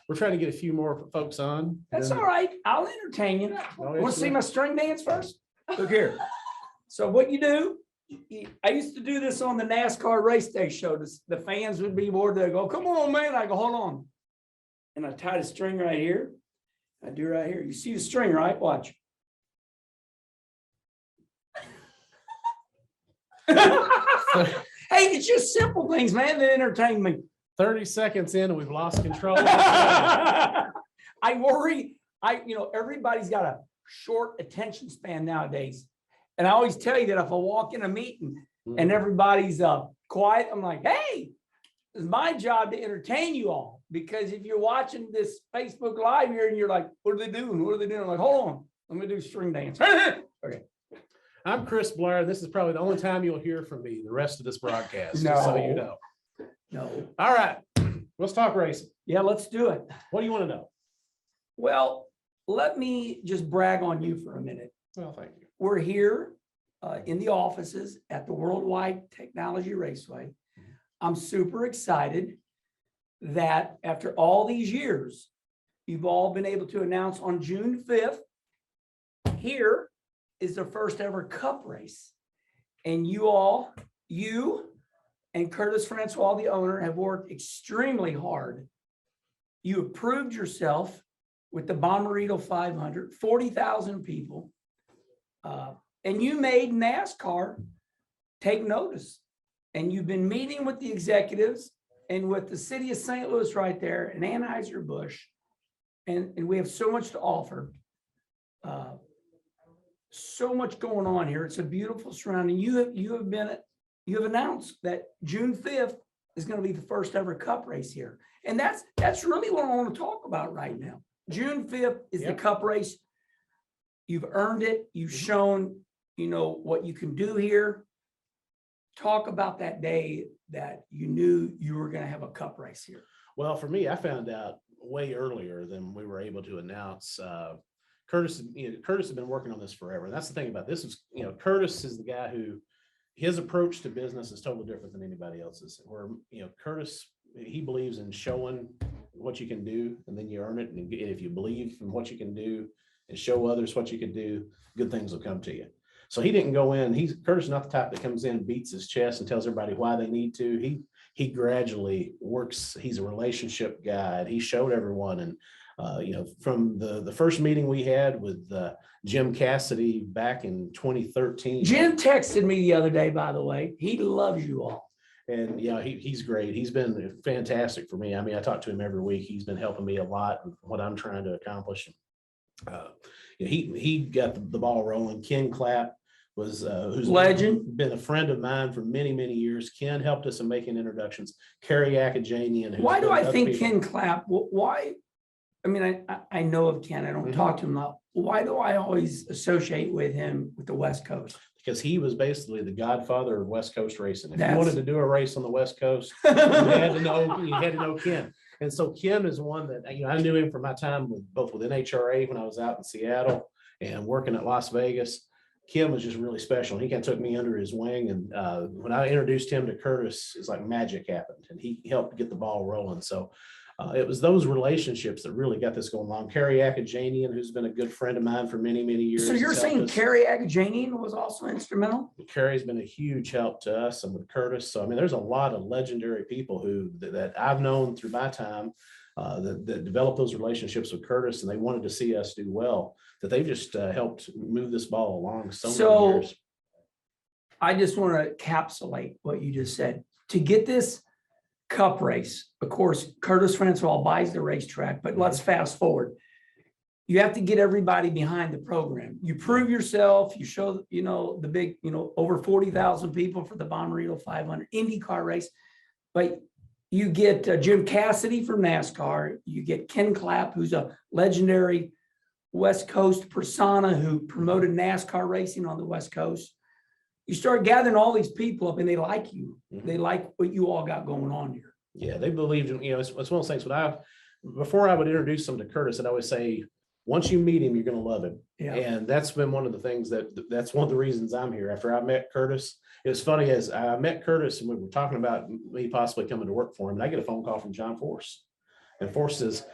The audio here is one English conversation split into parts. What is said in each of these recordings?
we're trying to get a few more folks on. That's all right. I'll entertain you. Want to see my string dance first? Look here. So what you do, I used to do this on the NASCAR race day show. The fans would be bored. They go, come on, man. I go, hold on. And I tie the string right here. I do right here. You see the string, right? Watch. Hey, it's just simple things, man, that entertain me. 30 seconds in and we've lost control. I worry. Everybody's got a short attention span nowadays. And I always tell you that if I walk in a meeting and everybody's quiet, I'm like, hey, it's my job to entertain you all. Because if you're watching this Facebook Live here and you're like, what are they doing? What are they doing? I'm like, hold on, let me do string dance. Okay. I'm Chris Blair. This is probably the only time you'll hear from me the rest of this broadcast, No. just so you know. No. All right. Let's talk racing. Yeah, let's do it. What do you want to know? Well, let me just brag on you for a minute. Well, thank you. We're here in the offices at the World Wide Technology Raceway. I'm super excited that after all these years, you've all been able to announce on June 5th, here is the first ever Cup race. And you and Curtis Francois, the owner, have worked extremely hard. You have proved yourself with the Bommarito 500, 40,000 people. And you made NASCAR take notice. And you've been meeting with the executives and with the city of St. Louis right there and Anheuser-Busch. And we have so much to offer. So much going on here. It's a beautiful surrounding. You have announced that June 5th is going to be the first ever Cup race here. And that's really what I want to talk about right now. June 5th is the Cup race. You've earned it. You've shown, what you can do here. Talk about that day that you knew you were going to have a Cup race here. Well, for me, I found out way earlier than we were able to announce. Curtis has been working on this forever. And that's the thing about this is, Curtis is the guy who his approach to business is totally different than anybody else's. Where, Curtis, he believes in showing what you can do and then you earn it. And if you believe in what you can do and show others what you can do, good things will come to you. So he didn't go in. Curtis is not the type that comes in, beats his chest and tells everybody why they need to. He gradually works. He's a relationship guy. And he showed everyone. And from the first meeting we had with Jim Cassidy back in 2013. Jim texted me the other day, by the way. He loves you all. And he's great. He's been fantastic for me. I mean, I talk to him every week. He's been helping me a lot with what I'm trying to accomplish. He got the ball rolling. Ken Clapp was who's legend, been a friend of mine for many, many years. Ken helped us in making introductions. Kerry Akajanian. Why do I think Ken Clapp? Why? I mean, I know of Ken. I don't talk to him a lot. Why do I always associate with him with the West Coast? Because he was basically the godfather of West Coast racing. If you wanted to do a race on the West Coast, you had to know Ken. And so Ken is one that, I knew him from my time both with NHRA when I was out in Seattle and working at Las Vegas. Kim was just really special. He kind of took me under his wing. And when I introduced him to Curtis, it's like magic happened. And he helped get the ball rolling. So it was those relationships that really got this going on. Kerry Akajanian, who's been a good friend of mine for many, many years. So you're saying Kerry Akajanian was also instrumental? Kerry's been a huge help to us and with Curtis. So, I mean, there's a lot of legendary people that I've known through my time that developed those relationships with Curtis, and they wanted to see us do well, that they've just helped move this ball along so many years. I just want to encapsulate what you just said. To get this Cup race, of course, Curtis Francois buys the racetrack, but let's fast forward. You have to get everybody behind the program. You prove yourself, you show, the big, over 40,000 people for the Bommarito 500 IndyCar race, but you get Jim Cassidy from NASCAR, you get Ken Clapp, who's a legendary West Coast persona who promoted NASCAR racing on the West Coast. You start gathering all these people up and they like you. They like what you all got going on here. Yeah, they believed in, it's one of those things. Before I would introduce them to Curtis, I'd always say, once you meet him, you're going to love him. Yeah. And that's been one of the things that's one of the reasons I'm here. After I met Curtis, it was funny as I met Curtis and we were talking about me possibly coming to work for him. And I get a phone call from John Force. And Force says,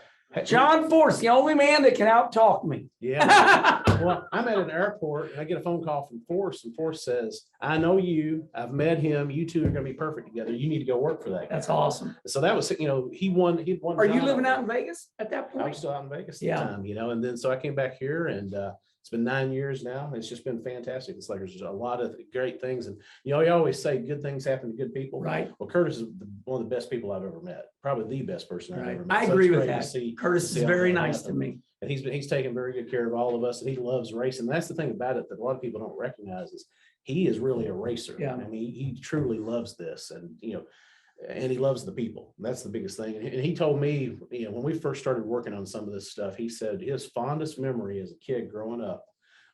John Force, the only man that can out-talk me. Yeah. Well, I'm at an airport and I get a phone call from Force, and Force says, I know you, I've met him, you two are gonna be perfect together. You need to go work for that guy. That's awesome. So that was, he won. Are you John living over. out in Vegas at that I was point? still out in Vegas at Yeah. the time, and then so I came back here, and it's been 9 years now. It's just been fantastic. It's like there's a lot of great things, and you always say good things happen to good people. Right. Well, Curtis is one of the best people I've ever met, probably the best person I've Right. ever met. I So agree it's with great that. to see- Curtis to see is all very that nice to happen. me. And he's taken very good care of all of us, and he loves racing. That's the thing about it that a lot of people don't recognize is he is really a racer. Yeah. I mean, he truly loves this, and and he loves the people. That's the biggest thing. And he told me, when we first started working on some of this stuff, he said his fondest memory as a kid growing up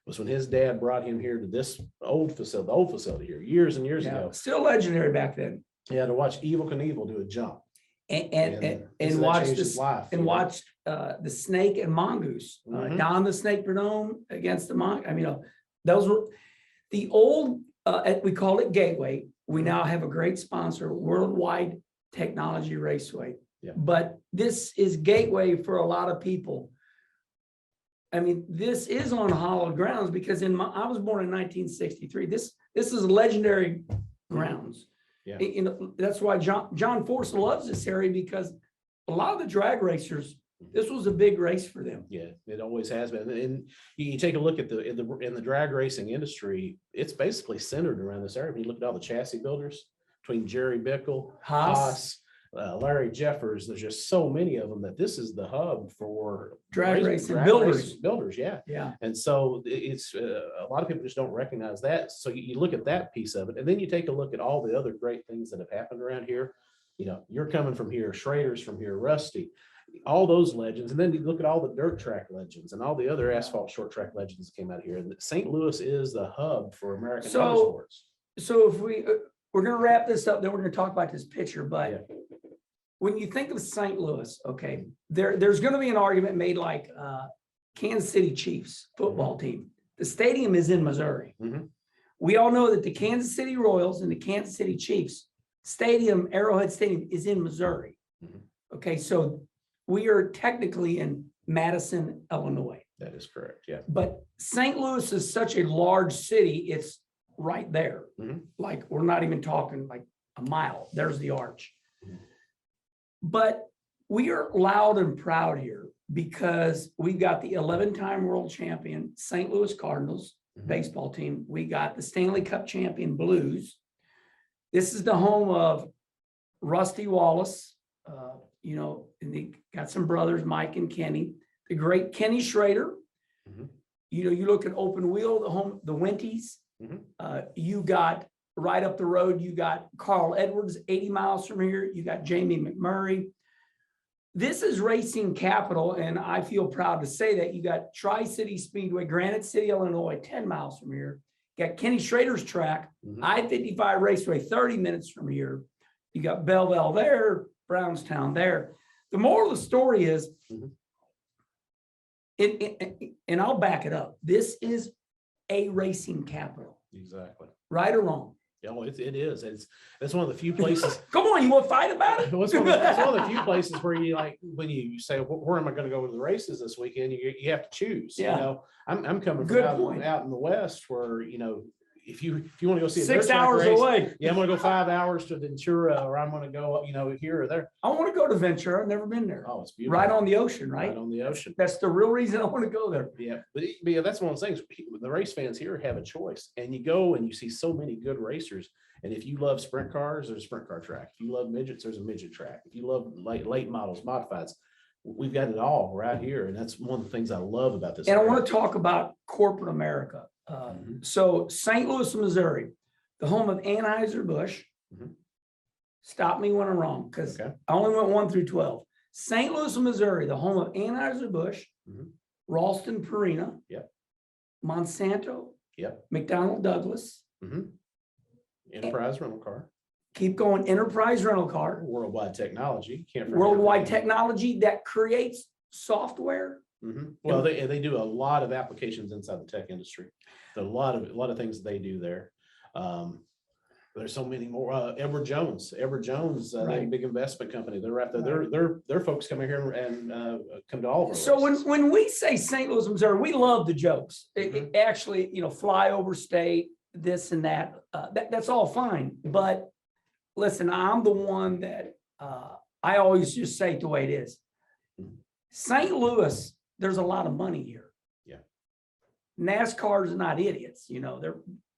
was when his dad brought him here to this old facility here years and years Yeah. ago. Still legendary back then. Yeah, to watch Evil Knievel do a jump. And that watch changed his this life, and watch the Snake and Mongoose, Mhm. Don the Snake Perdome against the Mon. I mean, those were the old. We call it Gateway. We now have a great sponsor, World Wide Technology Raceway. Yeah. But this is Gateway for a lot of people. I mean, this is on hallowed grounds because I was born in 1963. This is legendary grounds. Yeah. That's why John Force loves this area, because a lot of the drag racers, this was a big race for them. Yeah, it always has been. And you take a look at in the drag racing industry, it's basically centered around this area. When you look at all the chassis builders between Jerry Bickle, Haas, Larry Jeffers, there's just so many of them that this is the hub for drag racing builders. Builders, yeah. Yeah. And so it's a lot of people just don't recognize that. So you look at that piece of it, and then you take a look at all the other great things that have happened around here. You're coming from here, Schrader's from here, Rusty, all those legends. And then you look at all the dirt track legends and all the other asphalt short track legends that came out of here. And St. Louis is the hub for American motorsports. So if we're going to wrap this up, then we're going to talk about this picture. But Yeah. when you think of St. Louis, okay, there's going to be an argument made like Kansas City Chiefs football team. The stadium is in Missouri. Mhm. We all know that the Kansas City Royals and the Kansas City Chiefs stadium, Arrowhead Stadium, is in Missouri. Mhm. Okay, so we are technically in Madison, Illinois. That is correct. Yeah. But St. Louis is such a large city, it's right there. Mhm. Like, we're not even talking like a mile. There's the arch. Mhm. But we are loud and proud here because we've got the 11-time world champion St. Louis Cardinals Mhm. baseball team. We got the Stanley Cup champion Blues. This is the home of Rusty Wallace, and they got some brothers, Mike and Kenny, the great Kenny Schrader. Mhm. You look at open wheel, the Winties. Mhm. You got right up the road, you got Carl Edwards, 80 miles from here. You got Jamie McMurray. This is racing capital, and I feel proud to say that. You got Tri-City Speedway, Granite City, Illinois, 10 miles from here. You got Kenny Schrader's track, Mhm. I-55 Raceway, 30 minutes from here. You got Belleville there, Brownstown there. The moral of the story is, Mhm. and I'll back it up, this is a racing capital, Exactly. right or wrong? Yeah, it is. It's one of the few places. Come on, you want to fight about it? It's one of the few places where you when you say, where am I going to go to the races this weekend? You have to choose. Yeah. I'm coming Good from point. out in the West where, if you want to go see a 6 dirt track hours race, away. yeah, I'm going to go 5 hours to Ventura, or I'm going to go, here or there. I want to go to Ventura. I've never been there. Oh, it's beautiful. Right on the ocean, Right right? on the ocean. That's the real reason I want to go there. Yeah, but yeah, that's one of those things. The race fans here have a choice, and you go and you see so many good racers. And if you love sprint cars, there's a sprint car track. If you love midgets, there's a midget track. If you love late models, modifieds, we've got it all right here. And that's one of the things I love about this. And I area. want to talk about corporate America. So St. Louis, Missouri, the home of Anheuser-Busch. Mhm. Stop me when I'm wrong, because Okay. I only went 1 through 12. St. Louis, Missouri, the home of Anheuser-Busch, Mhm. Ralston Purina, Yep. Monsanto, Yep. McDonnell Douglas, Mhm. Enterprise rental car, keep going, Enterprise Rental Car, worldwide technology. Can't forget Worldwide that. Technology that creates software. Mhm. Well, they do a lot of applications inside the tech industry. There's a lot of things they do there. There's so many more. Edward Jones, they're a Right. big investment company. They're right there. Right. Their folks come in here and come to all of our So races. when we say St. Louis, Missouri, we love the jokes. It actually, fly over state, this and that, that's all fine. But listen, I'm the one that I always just say it the way it is. St. Louis, there's a lot of money here. Yeah. NASCAR is not idiots,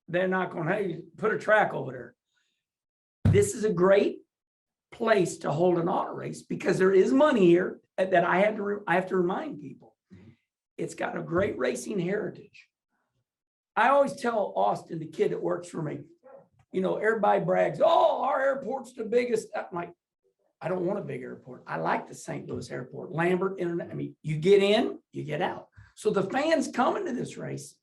they're not going, hey, put a track over there. This is a great place to hold an auto race because there is money here that I have to remind people. It's got a great racing heritage. I always tell Austin, the kid that works for me, everybody brags, oh, our airport's the biggest. I'm like, I don't want a big airport. I like the St. Louis airport, Lambert Internet. I mean, you get in, you get out. So the fans coming to this race,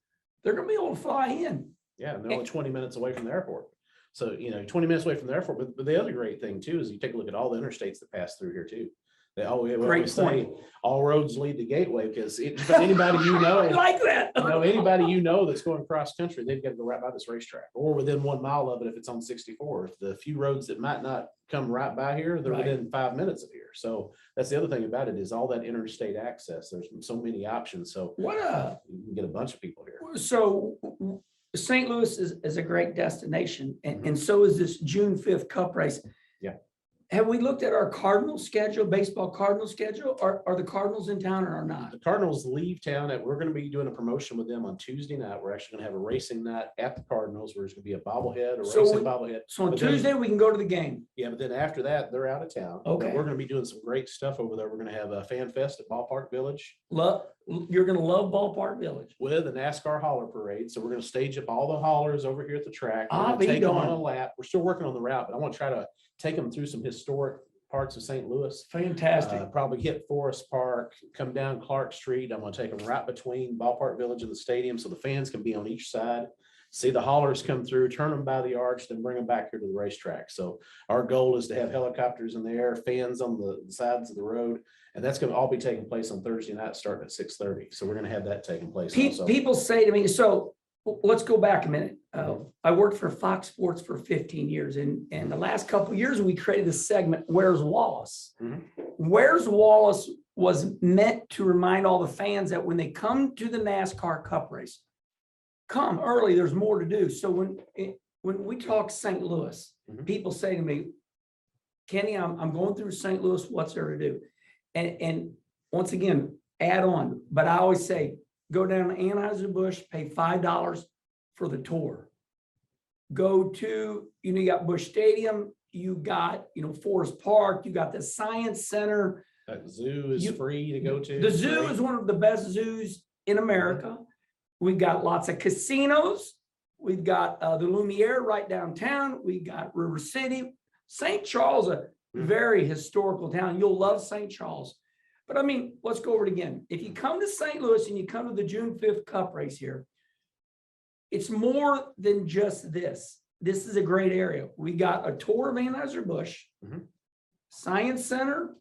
they're going to be able to fly in. Yeah, and they're only 20 minutes away from the airport. So, 20 minutes away from the airport. But the other great thing too is you take a look at all the interstates that pass through here too. We always say all roads lead to Gateway because anybody I like that. Anybody that's going cross country, they've got to go right by this racetrack or within 1 mile of it if it's on 64. If the few roads that might not come right by here, they're within 5 minutes of here. So that's the other thing about it is all that interstate access. There's so many options. So you can get a bunch of people here. So St. Louis is a great destination, and so is this June 5th Cup race. Yeah. Have we looked at our Cardinals schedule, baseball Cardinals schedule? Are the Cardinals in town or not? The Cardinals leave town. We're going to be doing a promotion with them on Tuesday night. We're actually going to have a racing night at the Cardinals where there's going to be a bobblehead, racing bobblehead. So on Tuesday, we can go to the game. Yeah, but then after that, they're out of town. Okay. But we're going to be doing some great stuff over there. We're going to have a fan fest at Ballpark Village. You're going to love Ballpark Village. With a NASCAR hauler parade. So we're going to stage up all the haulers over here at the track. We're I'll going be to take them on darned. a lap. We're still working on the route, but I want to try to take them through some historic parts of St. Louis. Fantastic. Probably hit Forest Park, come down Clark Street. I'm going to take them right between Ballpark Village and the stadium so the fans can be on each side, see the haulers come through, turn them by the arch, then bring them back here to the racetrack. So our goal is to have helicopters in the air, fans on the sides of the road, and that's going to all be taking place on Thursday night starting at 6:30. So we're going to have that taking place. People say to me, so let's go back a minute. I worked for Fox Sports for 15 years, and the last couple of years we created this segment, Where's Wallace? Where's Wallace was meant to remind all the fans that when they come to the NASCAR Cup race, come early, there's more to do. So when we talk St. Louis, people say to me, Kenny, I'm going through St. Louis, what's there to do? And once again, add on, but I always say, go down to Anheuser-Busch, pay $5 for the tour. Go to, you got Busch Stadium, you got, Forest Park, you got the Science Center. That zoo is free to go to. The zoo is one of the best zoos in America. We've got lots of casinos. We've got the Lumiere right downtown. We got River City. St. Charles, a very historical town. You'll love St. Charles. But I mean, let's go over it again. If you come to St. Louis and you come to the June 5th Cup race here, it's more than just this. This is a great area. We got a tour of Anheuser-Busch, Science Center,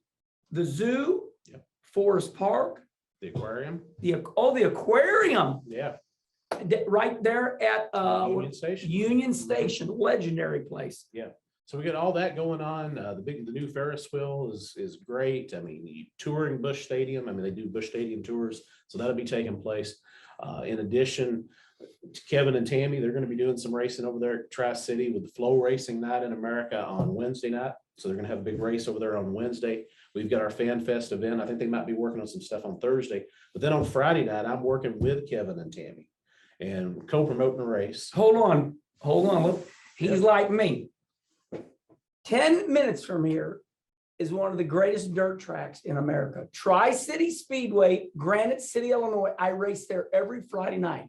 the zoo, Forest Park, the aquarium. the aquarium. Yeah. Right there at Union Station. Legendary place. Yeah. So we got all that going on. The new Ferris wheel is great. I mean, touring Busch Stadium. I mean, they do Busch Stadium tours, so that'll be taking place. In addition, Kevin and Tammy, they're going to be doing some racing over there at Tri-City with the Flow Racing Night in America on Wednesday night. So they're going to have a big race over there on Wednesday. We've got our Fan Fest event. I think they might be working on some stuff on Thursday, but then on Friday night, I'm working with Kevin and Tammy and co-promoting a race. Hold on. Look, he's like me. 10 minutes from here is one of the greatest dirt tracks in America. Tri-City Speedway, Granite City, Illinois. I race there every Friday night.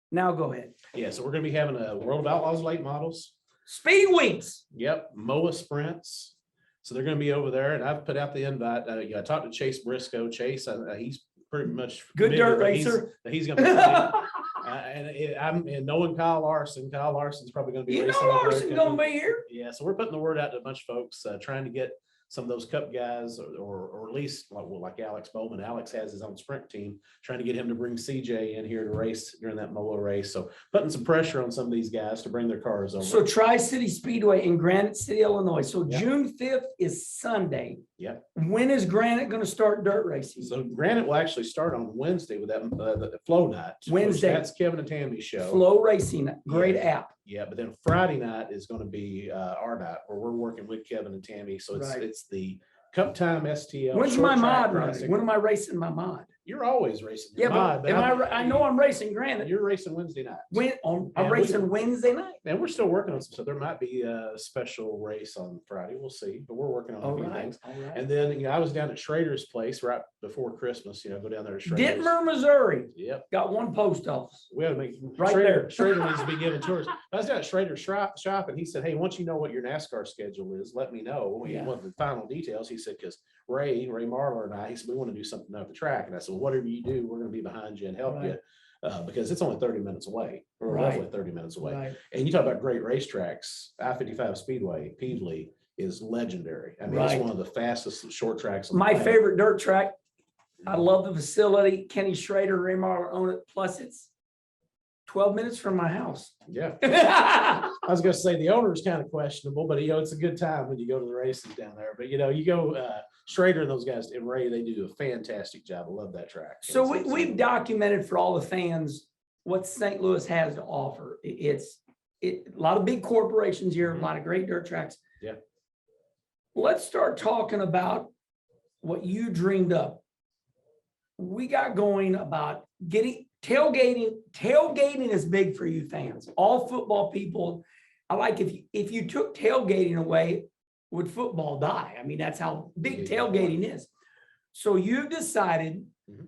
Now go ahead. Yeah, so we're going to be having a World of Outlaws late models. Speed weeks. Yep, MOA sprints. So they're going to be over there, and I've put out the invite. I talked to Chase Briscoe. Chase, he's pretty much good dirt racer. He's going to be and knowing Kyle Larson. Kyle Larson's probably going to be racing. Larson's going to be here. Yeah, so we're putting the word out to a bunch of folks, trying to get some of those Cup guys, or at least like Alex Bowman. Alex has his own sprint team, trying to get him to bring CJ in here to race during that MOLO race. So putting some pressure on some of these guys to bring their cars over. So Tri-City Speedway in Granite City, Illinois. So Yep. June 5th is Sunday. Yep. When is Granite going to start dirt racing? So Granite will actually start on Wednesday with that the Flow Night. which Wednesday. That's Kevin and Tammy's show. Flow Racing, great Yeah. app. Yeah, but then Friday night is going to be our night where we're working with Kevin and Tammy. So Right. it's the Cup Time STL. When's short my track mod running? racing. When am I racing my mod? You're always racing Yeah, your mod, but I know I'm racing Granite. you're racing Wednesday night. I'm Yeah, racing Wednesday night. And we're still working on some, so there might be a special race on Friday. We'll see, but we're working on All a few right, things. all right. And then, I was down at Schrader's place right before Christmas, go down there to Schrader's. Ditmer, Missouri, Yep. got one post office. We had to make Right Schrader, there. Schrader needs to be given tours. I was down at Schrader's shop and he said, hey, once you know what your NASCAR schedule is, let me know. Yeah. What the final details. He said, because Ray Marler and I, he said, we want to do something at the track. And I said, well, whatever you do, we're going to be behind you and help you. Because it's only 30 minutes away, or Right. roughly 30 minutes away. Right. And you talk about great racetracks, I-55 Speedway, Peevely is legendary. I mean, it's Right. one of the fastest short tracks. on the My planet. favorite dirt track. I love the facility. Kenny Schrader, Ray Marler own it. Plus it's 12 minutes from my house. Yeah. I was gonna say the owner is kind of questionable, but it's a good time when you go to the races down there. But you go Schrader and those guys and Ray, they do a fantastic job. I love that track. So we've documented for all the fans what St. Louis has to offer. It's a lot of big corporations here, a lot of great dirt tracks. Yeah. Let's start talking about what you dreamed up. We got going about getting tailgating. Tailgating is big for you fans. All football people. I like if you took tailgating away, would football die? I mean, that's how big tailgating is. So you've decided Mhm.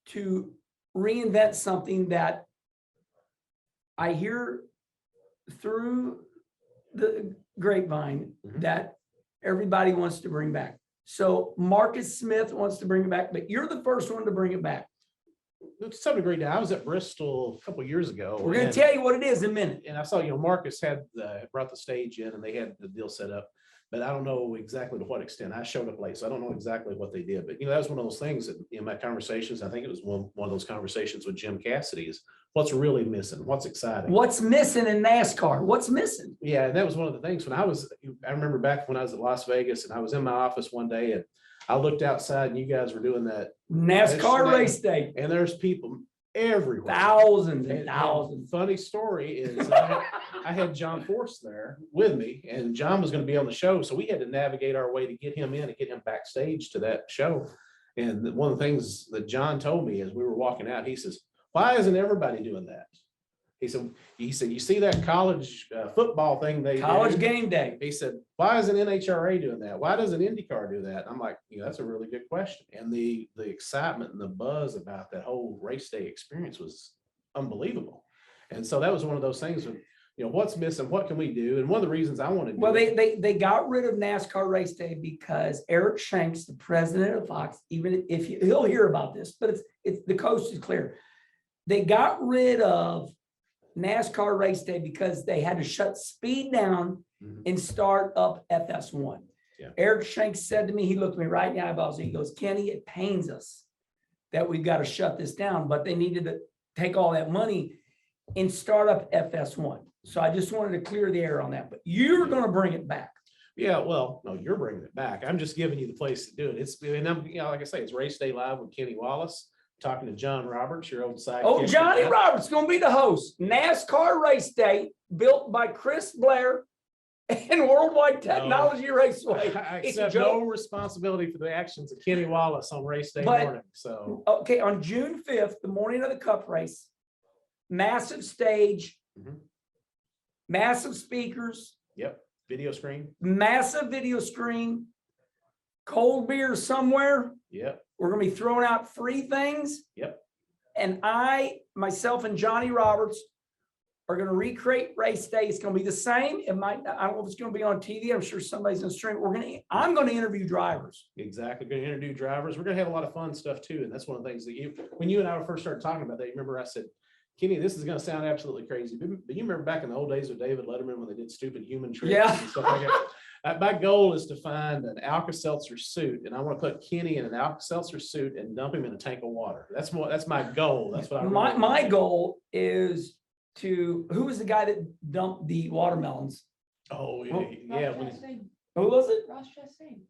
to reinvent something that I hear through the grapevine Mhm. that everybody wants to bring back. So Marcus Smith wants to bring it back, but you're the first one to bring it back. To some degree now. I was at Bristol a couple of years ago. We're going and- to tell you what it is in a minute. And I saw, Marcus had brought the stage in and they had the deal set up, but I don't know exactly to what extent. I showed up late, so I don't know exactly what they did. But that was one of those things that in my conversations, I think it was one of those conversations with Jim Cassidy is what's really missing, what's exciting. What's missing in NASCAR? What's missing? Yeah, and that was one of the things I remember back when I was at Las Vegas and I was in my office one day and I looked outside and you guys were doing that, NASCAR That's- race day. and there's people everywhere. Thousands and And thousands. funny story is I had John Force there with me and John was going to be on the show. So we had to navigate our way to get him in and get him backstage to that show. And one of the things that John told me as we were walking out, he says, why isn't everybody doing that? He said, you see that college football thing they College do? game day. He said, why isn't NHRA doing that? Why doesn't IndyCar do that? I'm like, that's a really good question. And the excitement and the buzz about that whole race day experience was unbelievable. And so that was one of those things of, what's missing? What can we do? And one of the reasons I wanted to Well, do it- they got rid of NASCAR race day because Eric Shanks, the president of Fox, even if he'll hear about this, but it's the coast is clear. They got rid of NASCAR race day because they had to shut speed down Mhm. and start up FS1. Yeah. Eric Shanks said to me, he looked me right in the eyeballs, and he goes, Kenny, it pains us that we've got to shut this down, but they needed to take all that money and start up FS1. So I just wanted to clear the air on that, but you're going to bring it back. Yeah, well, no, you're bringing it back. I'm just giving you the place to do it. And I'm, like I say, it's Race Day Live with Kenny Wallace, talking to John Roberts, your old sidekick. Oh, Johnny Roberts going to be the host. NASCAR race day built by Chris Blair and World Wide Technology Raceway. I It's a accept joke. no responsibility for the actions of Kenny Wallace on race day But- morning. So, Okay, on June 5th, the morning of the Cup race, massive stage, Mhm. massive speakers, yep, video screen. massive video screen, cold beer somewhere. Yep, We're going to be throwing out free things. yep. And myself and Johnny Roberts are going to recreate race day. It's going to be the same. I don't know if it's going to be on TV. I'm sure somebody's going to stream it. I'm going to interview drivers. Exactly. Going to interview drivers. We're going to have a lot of fun stuff too. And that's one of the things that when you and I first started talking about that, you remember I said, Kenny, this is going to sound absolutely crazy, but you remember back in the old days with David Letterman when they did stupid human tricks Yeah. and stuff like that? My goal is to find an Alka-Seltzer suit, and I want to put Kenny in an Alka-Seltzer suit and dump him in a tank of water. That's my goal. That's what I really My goal is to, who was the guy that dumped the watermelons? Oh, yeah. Who was it? Ross Chastain.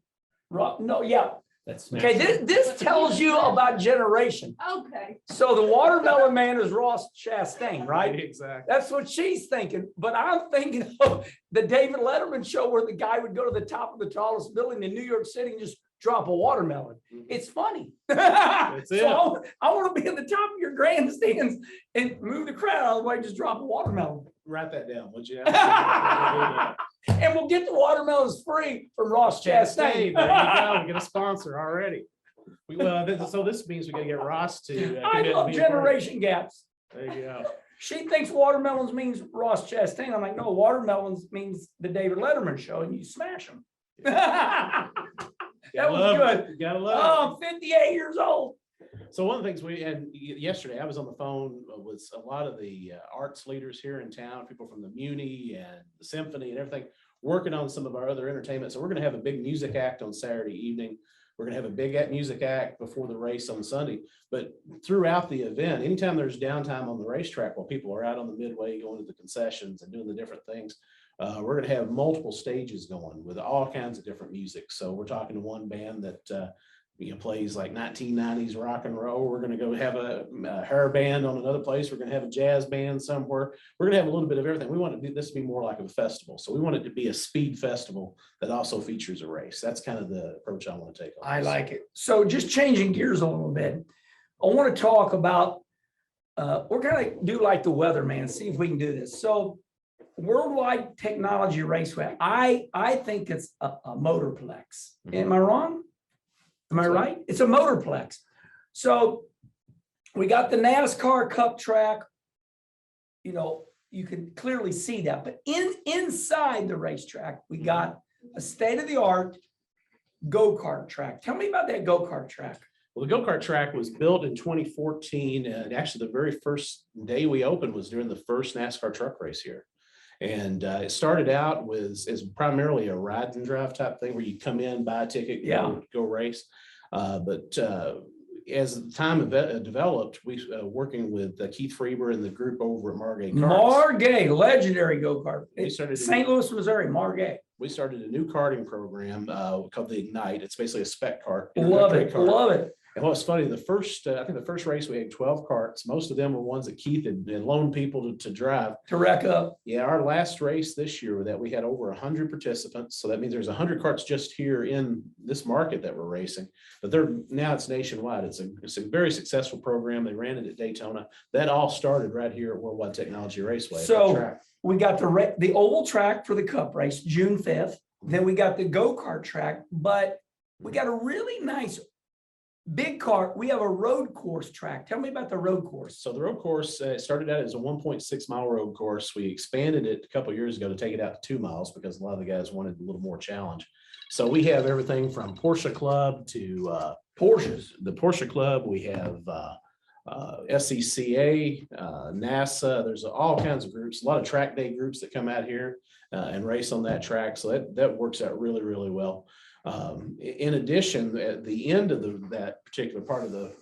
No, yeah. That's Okay, this tells you about generation. Okay. So the watermelon man is Ross Chastain, right? Exactly. That's what she's thinking. But I'm thinking of the David Letterman show where the guy would go to the top of the tallest building in New York City and just drop a watermelon. It's funny. So I want to be at the top of your grandstands and move the crowd out of the way, just drop a watermelon. Write that down, would you? And we'll get the watermelons free from Ross Chastain. There you go. We get a sponsor already. So this means we got to get Ross to. I love generation gaps. There you go. She thinks watermelons means Ross Chastain. I'm like, no, watermelons means the David Letterman show, and you smash them. That was good. You gotta love Oh, I'm 58 years old. So one of the things yesterday I was on the phone with a lot of the arts leaders here in town, people from the Muni and the Symphony and everything, working on some of our other entertainment. So we're going to have a big music act on Saturday evening. We're going to have a big music act before the race on Sunday. But throughout the event, anytime there's downtime on the racetrack while people are out on the midway going to the concessions and doing the different things, we're going to have multiple stages going with all kinds of different music. So we're talking to one band that plays like 1990s rock and roll. We're going to go have a hair band on another place. We're going to have a jazz band somewhere. We're going to have a little bit of everything. We want this to be more like a festival. So we want it to be a speed festival that also features a race. That's kind of the approach I want to take on I this. like it. So just changing gears a little bit, I want to talk about, we're going to do like the weatherman, see if we can do this. So World Wide Technology Raceway, I think it's a motorplex. Am I wrong? Am I right? It's a motorplex. So we got the NASCAR Cup track. You can clearly see that. But inside the racetrack, we got a state-of-the-art go-kart track. Tell me about that go-kart track. Well, the go-kart track was built in 2014, and actually the very first day we opened was during the first NASCAR truck race here. And it started out as primarily a ride and drive type thing where you come in, buy a ticket, go race. But as the time developed, we working with Keith Freber and the group over at Margay Karts. Margay, legendary go-kart. We started St. Louis, Missouri, Margay. We started a new karting program called the Ignite. It's basically a spec kart. Love it, love it. And what's funny, I think the first race we had 12 karts. Most of them were ones that Keith had loaned people to drive. To wreck up. Yeah, our last race this year that we had over 100 participants. So that means there's 100 karts just here in this market that we're racing. But now it's nationwide. It's a very successful program. They ran it at Daytona. That all started right here at World Wide Technology Raceway. So we got the oval track for the Cup race, June 5th. Then we got the go-kart track, but we got a really nice big car. We have a road course track. Tell me about the road course. So the road course started out as a 1.6 mile road course. We expanded it a couple of years ago to take it out to 2 miles because a lot of the guys wanted a little more challenge. So we have everything from Porsche Club to Porsches. The Porsche Club. We have SCCA, NASA. There's all kinds of groups, a lot of track day groups that come out here and race on that track. So that works out really, really well. In addition, at the end of that particular part of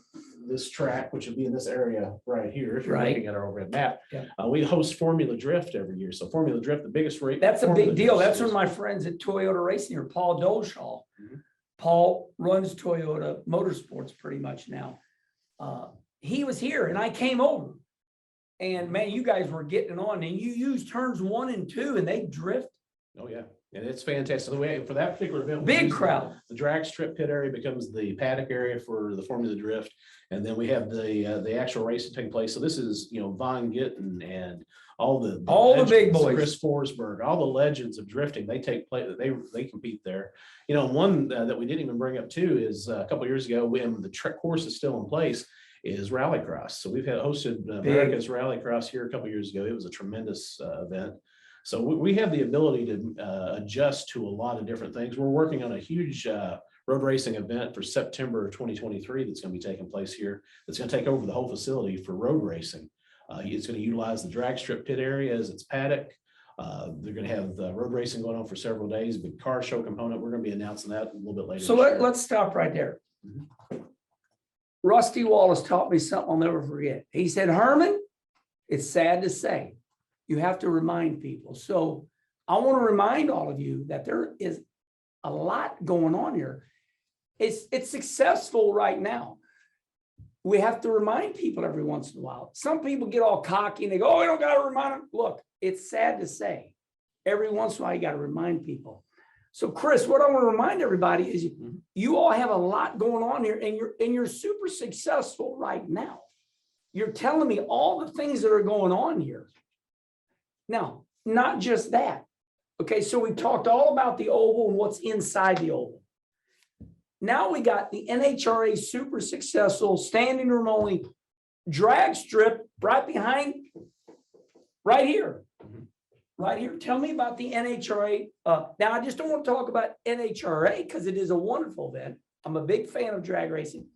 this track, which would be in this area right here, if you're looking at our overhead map, we host Formula Drift every year. So Formula Drift, the biggest race. That's a big deal. That's one of my friends at Toyota Racing here, Paul Dolshaw. Paul runs Toyota Motorsports pretty much now. He was here and I came over. And man, you guys were getting on and you use turns 1 and 2 and they drift. Oh, yeah. And it's fantastic. The way for that particular event, big crowd. The drag strip pit area becomes the paddock area for the Formula Drift, and then we have the actual racing taking place. So this is Von Gittin and all the big boys, Chris Forsberg, all the legends of drifting. They take place. They compete there. One that we didn't even bring up too is a couple of years ago when the course is still in place is Rallycross. So we've hosted America's Rallycross here a couple of years ago. It was a tremendous event. So we have the ability to adjust to a lot of different things. We're working on a huge road racing event for September of 2023 that's going to be taking place here. That's going to take over the whole facility for road racing. It's going to utilize the drag strip pit area as its paddock. They're going to have the road racing going on for several days, big car show component. We're going to be announcing that a little bit later. So let's stop right there. Rusty Wallace taught me something I'll never forget. He said, Herman, it's sad to say, you have to remind people. So I want to remind all of you that there is a lot going on here. It's successful right now. We have to remind people every once in a while. Some people get all cocky and they go, oh, we don't got to remind them. Look, it's sad to say. Every once in a while, you got to remind people. So, Chris, what I want to remind everybody is you all have a lot going on here, and you're super successful right now. You're telling me all the things that are going on here. Now, not just that. Okay, so we talked all about the oval and what's inside the oval. Now we got the NHRA super successful standing room only drag strip right behind, right here. Right here. Tell me about the NHRA. Now, I just don't want to talk about NHRA because it is a wonderful event. I'm a big fan of drag racing,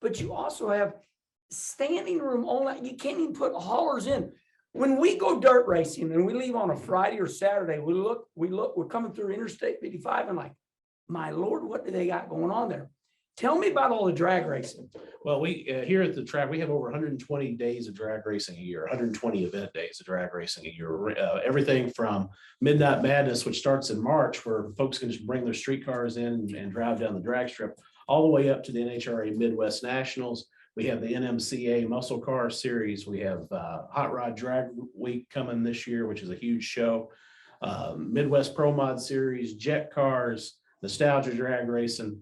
but you also have standing room only. You can't even put haulers in. When we go dirt racing and we leave on a Friday or Saturday, we're coming through Interstate 55 and like, my Lord, what do they got going on there? Tell me about all the drag racing. Well, we here at the track, we have over 120 days of drag racing a year, 120 event days of drag racing a year. Everything from Midnight Madness, which starts in March, where folks can just bring their streetcars in and drive down the drag strip, all the way up to the NHRA Midwest Nationals. We have the NMCA Muscle Car Series. We have Hot Rod Drag Week coming this year, which is a huge show. Midwest Pro Mod Series, Jet Cars, Nostalgia Drag Racing.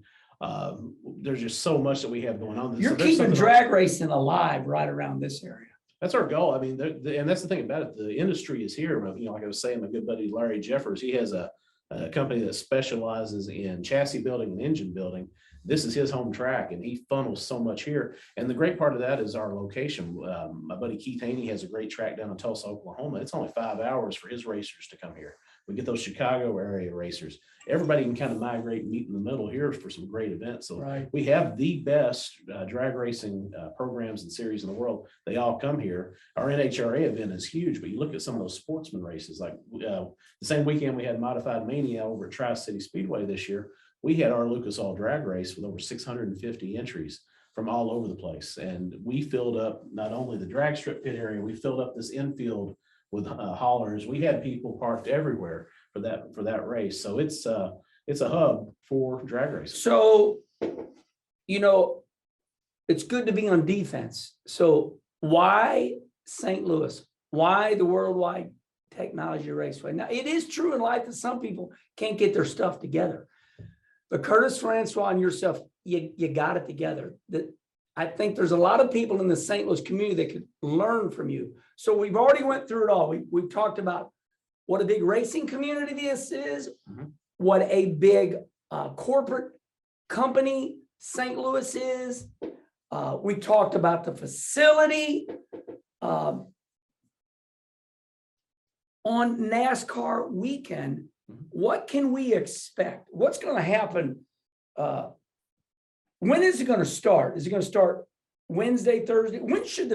There's just so much that we have going on. You're keeping drag racing alive right around this area. That's our goal. I mean, and that's the thing about it. The industry is here. You know, like I was saying, my good buddy Larry Jeffers, he has a company that specializes in chassis building and engine building. This is his home track, and he funnels so much here. And the great part of that is our location. My buddy Keith Haney has a great track down in Tulsa, Oklahoma. It's only 5 hours for his racers to come here. We get those Chicago area racers. Everybody can kind of migrate and meet in the middle here for some great events. So we have the best drag racing programs and series in the world. They all come here. Our NHRA event is huge, but you look at some of those sportsman races, like the same weekend we had Modified Mania over at Tri-City Speedway this year. We had our Lucas Oil drag race with over 650 entries from all over the place. And we filled up not only the drag strip pit area, we filled up this infield with haulers. We had people parked everywhere for that race. So it's a hub for drag racing. So, you know, it's good to be on defense. So why St. Louis? Why the World Wide Technology Raceway? Now, it is true in life that some people can't get their stuff together. But Curtis Francois and yourself, you got it together. I think there's a lot of people in the St. Louis community that could learn from you. So we've already went through it all. We've talked about what a big racing community this is, what a big corporate company St. Louis is. We talked about the facility. On NASCAR weekend, what can we expect? What's going to happen? When is it going to start? Is it going to start Wednesday, Thursday? When should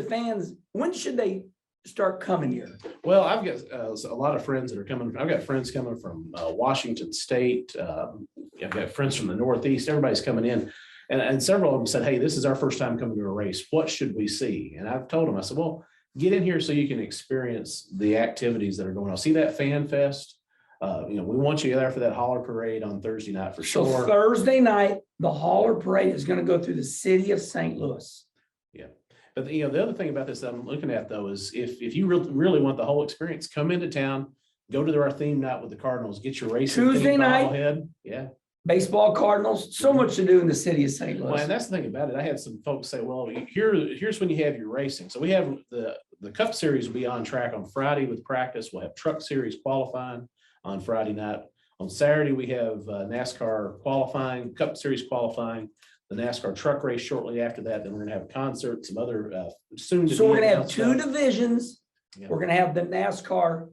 they start coming here? Well, I've got a lot of friends that are coming. I've got friends coming from Washington State. I've got friends from the Northeast. Everybody's coming in. And several of them said, hey, this is our first time coming to a race. What should we see? And I've told them, I said, well, get in here so you can experience the activities that are going on. See that fan fest? We want you there for that hauler parade on Thursday night for sure. So Thursday night, the hauler parade is going to go through the city of St. Louis. Yeah. But the other thing about this that I'm looking at though is if you really want the whole experience, come into town, go to our theme night with the Cardinals, get your racing Tuesday night. Yeah. Baseball, Cardinals, so much to do in the city of St. Louis. Well, and that's the thing about it. I had some folks say, well, here's when you have your racing. So we have the Cup Series will be on track on Friday with practice. We'll have Truck Series qualifying on Friday night. On Saturday, we have NASCAR qualifying, Cup Series qualifying, the NASCAR truck race shortly after that. Then we're going to have a concert, some other soon. So we're going to have two divisions. Yeah. We're going to have the NASCAR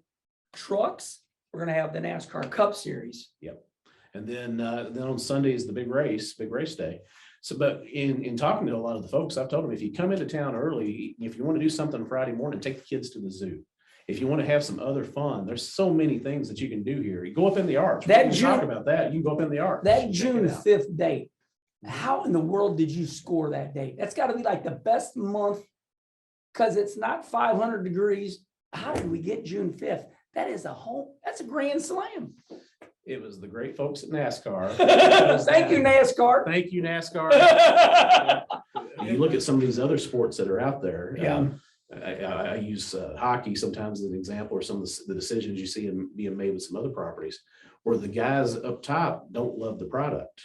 trucks. We're going to have the NASCAR Cup Series. Yep. And then on Sunday is the big race day. So, but in talking to a lot of the folks, I've told them, if you come into town early, if you want to do something Friday morning, take the kids to the zoo. If you want to have some other fun, there's so many things that you can do here. You go up in the arch. That We can talk about that. You can go up in the arch. That and check it June out. 5th date, how in the world did you score that date? That's got to be like the best month because it's not 500 degrees. How did we get June 5th? That is that's a grand slam. It was the great folks at NASCAR. Thank you, NASCAR. Thank you, NASCAR. You look at some of these other sports that are out there. Yeah. I use hockey sometimes as an example, or some of the decisions you see being made with some other properties where the guys up top don't love the product.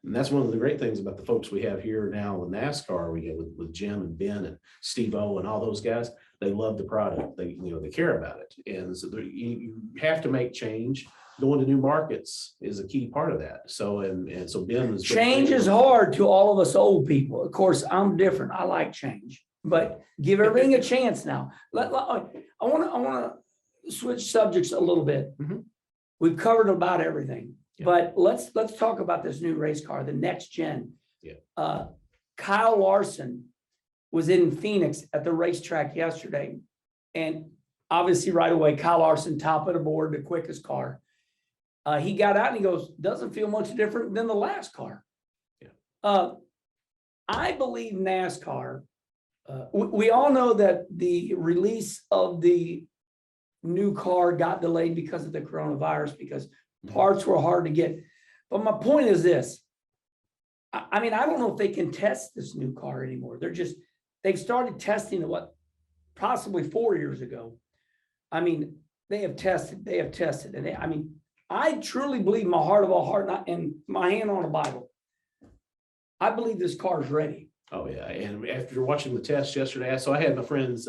And that's one of the great things about the folks we have here now in NASCAR. We get with Jim and Ben and Steve O and all those guys. They love the product. They care about it. And so you have to make change. Going to new markets is a key part of that. So, and so Ben is. Change is hard to all of us old people. Of course, I'm different. I like change, but give everything a chance now. I want to switch subjects a little bit. Mhm. We've covered about everything, Yeah. but let's talk about this new race car, the next gen. Yeah. Kyle Larson was in Phoenix at the racetrack yesterday, and obviously right away, Kyle Larson, top of the board, the quickest car. He got out and he goes, doesn't feel much different than the last car. Yeah. I believe NASCAR, we all know that the release of the new car got delayed because of the coronavirus, because parts were hard to get. But my point is this. I mean, I don't know if they can test this new car anymore. They've started testing it, possibly 4 years ago. I mean, they have tested. And I truly believe, my heart of all heart, and my hand on a Bible, I believe this car is ready. Oh yeah, and after watching the test yesterday, so I had my friends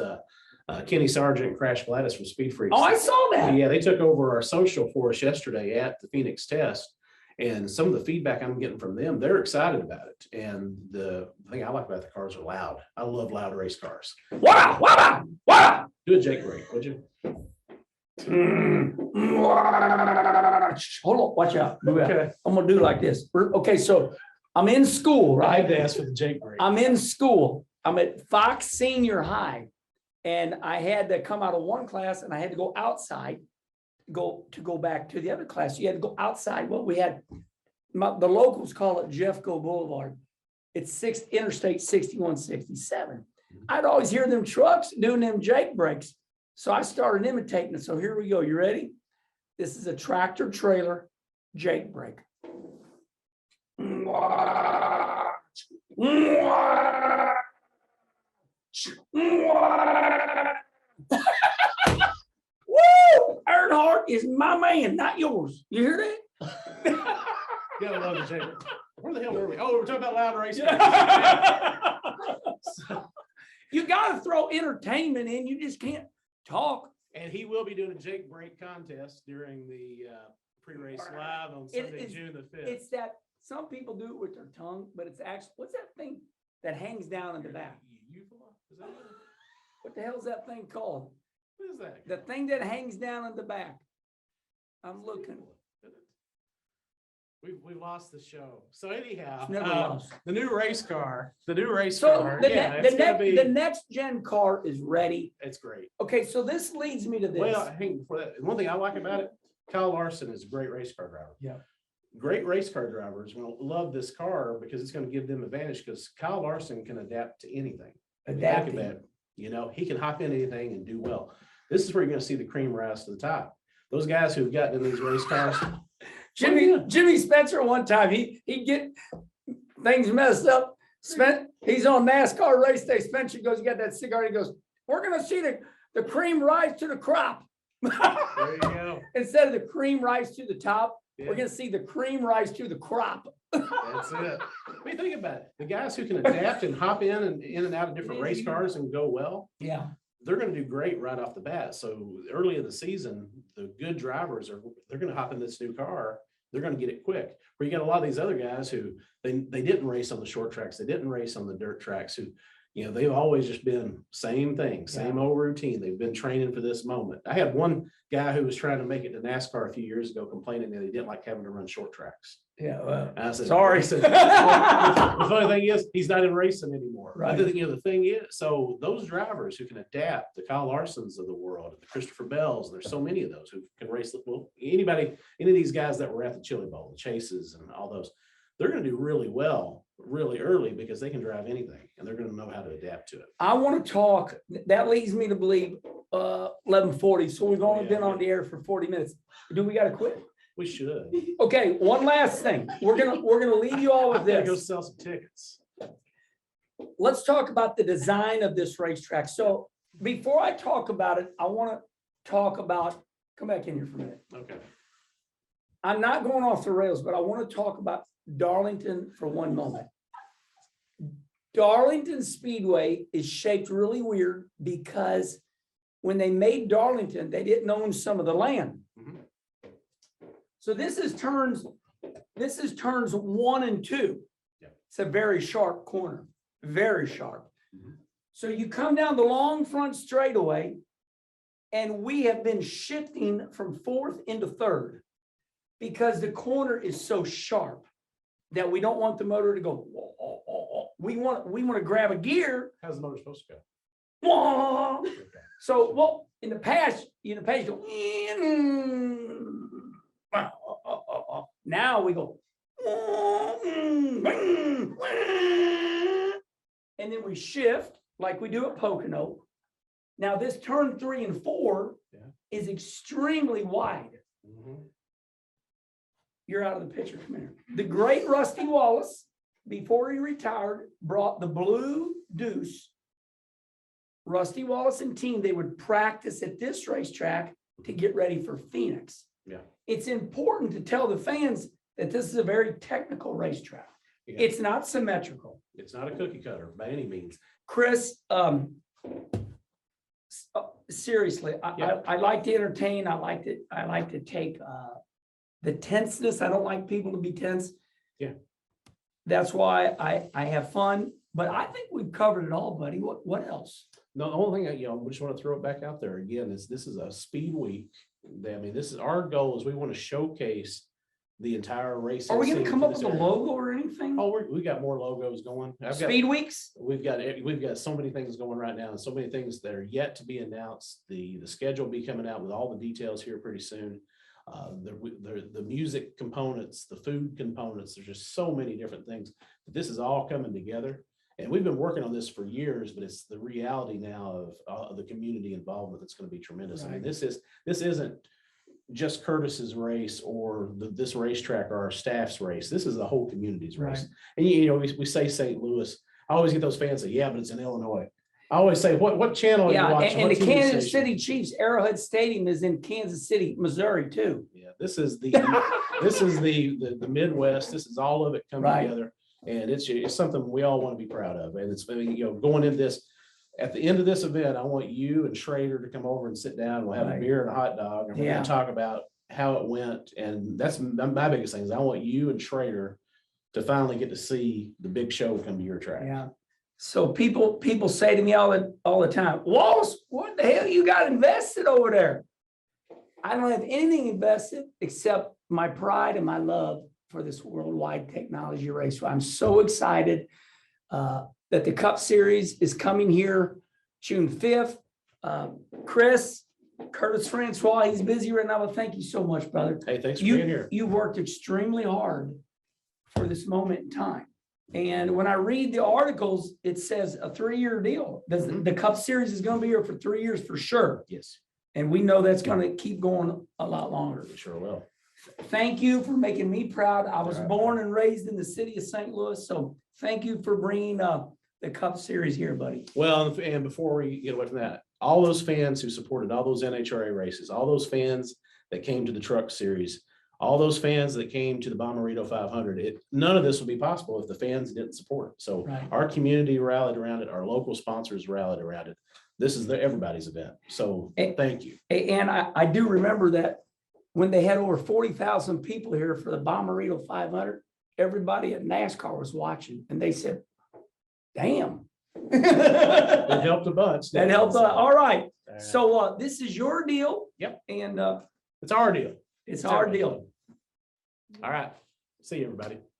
Kenny Sargent and Crash Gladys from Speed Freaks. Oh, I saw that. Yeah, they took over our social for us yesterday at the Phoenix test, and some of the feedback I'm getting from them, they're excited about it. And the thing I like about the cars are loud. I love loud race cars. Wow, wow, wow. Do a Jake break, would you? Hold on, watch out. Okay. I'm gonna do like this. Okay, so I'm in school, I had right? to ask for the Jake break. I'm in school. I'm at Fox Senior High, and I had to come out of one class and I had to go outside, go back to the other class. You had to go outside. Well, we had the locals call it Jeffco Boulevard. It's Interstate 6167. I'd always hear them trucks doing them Jake breaks. So I started imitating it. So here we go. You ready? This is a tractor trailer Jake break. Woo! Earnhardt is my man, not yours. You hear that? Yeah, I love the Jake break. Where the hell were we? Oh, we're talking about loud race cars. You got to throw entertainment in. You just can't talk. And he will be doing a Jake break contest during the pre-race live on Sunday, June the 5th. It's that some people do it with their tongue, but it's actually, what's that thing that hangs down in the back? Is that it? What the hell is that thing called? What is that? The thing that hangs down in the back. I'm looking. We've lost the show. So anyhow, It's never lost. the new race car, So car. the next gen car is ready. It's great. Okay, so this leads me to this. Well, hang before that. One thing I like about it, Kyle Larson is a great race car driver. Yeah. Great race car drivers will love this car because it's going to give them advantage, because Kyle Larson can adapt to anything. Adapting. Think about it. He can hop into anything and do well. This is where you're going to see the cream rise to the top. Those guys who've gotten in these race cars. Jimmy Spencer, one time he get things messed up. He's on NASCAR race day. Spencer goes, you got that cigar. He goes, we're gonna see the cream rise to the crop. There you go. Instead of the cream rise to the top, Yeah. we're gonna see the cream rise to the crop. That's it. I mean, think about it. The guys who can adapt and hop in and out of different race cars and go well, Yeah. they're going to do great right off the bat. So early in the season, the good drivers they're going to hop in this new car. They're going to get it quick. Where you got a lot of these other guys who they didn't race on the short tracks. They didn't race on the dirt tracks, who, they've always just been same thing, same old routine. They've been training for this moment. I had one guy who was trying to make it to NASCAR a few years ago complaining that he didn't like having to run short tracks. Yeah, well, And I said, sorry. I said, the funny thing is, he's not in racing anymore. Right. But the thing is, so those drivers who can adapt, the Kyle Larsons of the world, the Christopher Bells, and there's so many of those who can race. Well, any of these guys that were at the Chili Bowl, the Chases and all those, they're going to do really well really early because they can drive anything and they're going to know how to adapt to it. I want to talk, that leads me to believe 11:40. So we've only been on the air for 40 minutes. Do we got to quit? We should. Okay, one last thing. We're gonna leave you all with I'm gonna go this. sell some tickets. Let's talk about the design of this racetrack. So before I talk about it, I want to talk about, come back in here for a minute. Okay. I'm not going off the rails, but I want to talk about Darlington for one moment. Darlington Speedway is shaped really weird because when they made Darlington, they didn't own some of the land. Mhm. So this is turns 1 and 2. Yeah. It's a very sharp corner, very sharp. Mhm. So you come down the long front straightaway, and we have been shifting from 4th into 3rd because the corner is so sharp that we don't want the motor to go. Whoa, whoa, whoa, whoa. We want to grab a gear. How's the motor supposed to go? Whoa. Okay. So, well, in the past, you go. Now we go. And then we shift like we do at Pocono. Now this turn 3 and 4 is extremely wide. Mhm. You're out of the picture. Come here. The great Rusty Wallace, before he retired, brought the Blue Deuce. Rusty Wallace and team, they would practice at this racetrack to get ready for Phoenix. Yeah. It's important to tell the fans that this is a very technical racetrack. Yeah. It's not symmetrical. It's not a cookie cutter by any means. Chris, seriously, I like to entertain. I like to take the tenseness. I don't like people to be tense. Yeah. That's why I have fun. But I think we've covered it all, buddy. What else? No, the only thing, we just want to throw it back out there again is this is a speed week. I mean, this is our goal is we want to showcase the entire race. Are we going to come up with a logo or anything? Oh, we got more logos going. Speed weeks? We've got so many things going right now and so many things that are yet to be announced. The schedule will be coming out with all the details here pretty soon. The music components, the food components, there's just so many different things. But this is all coming together. And we've been working on this for years, but it's the reality now of the community involvement that's going to be tremendous. Right. I mean, this isn't just Curtis's race or this racetrack or our staff's race. This is the whole community's race. Right. And we say St. Louis. I always get those fans say, yeah, but it's in Illinois. I always say, what channel are you watching? And the Kansas City Chiefs Arrowhead Stadium is in Kansas City, Missouri, too. Yeah, this is the Midwest. This is all of it coming together. And it's something we all want to be proud of. And it's, going in this, at the end of this event, I want you and Schrader to come over and sit down. We'll have a beer and a hot dog, and we're going to talk about how it went. And that's my biggest thing is I want you and Schrader to finally get to see the big show come to your track. Yeah. So people say to me all the time, Wallace, what the hell you got invested over there? I don't have anything invested except my pride and my love for this Worldwide Technology Raceway. I'm so excited that the Cup Series is coming here June 5th. Curtis Francois, he's busy right now, but thank you so much, brother. Hey, thanks for being here. You worked extremely hard for this moment in time. And when I read the articles, it says a 3-year deal. The Cup Series is going to be here for 3 years for sure. Yes. And we know that's going to keep going a lot longer. It sure will. Thank you for making me proud. I was born and raised in the city of St. Louis. So thank you for bringing the Cup Series here, buddy. Well, and before we get away from that, all those fans who supported all those NHRA races, all those fans that came to the Truck Series, all those fans that came to the Bommarito 500, none of this would be possible if the fans didn't support it. So our community rallied around it. Our local sponsors rallied around it. This is everybody's event. So thank you. And I do remember that when they had over 40,000 people here for the Bommarito 500, everybody at NASCAR was watching, and they said, damn. It helped a bunch. That helped. All right. So this is your deal. Yep. And it's our deal. It's our deal. All right. See you, everybody.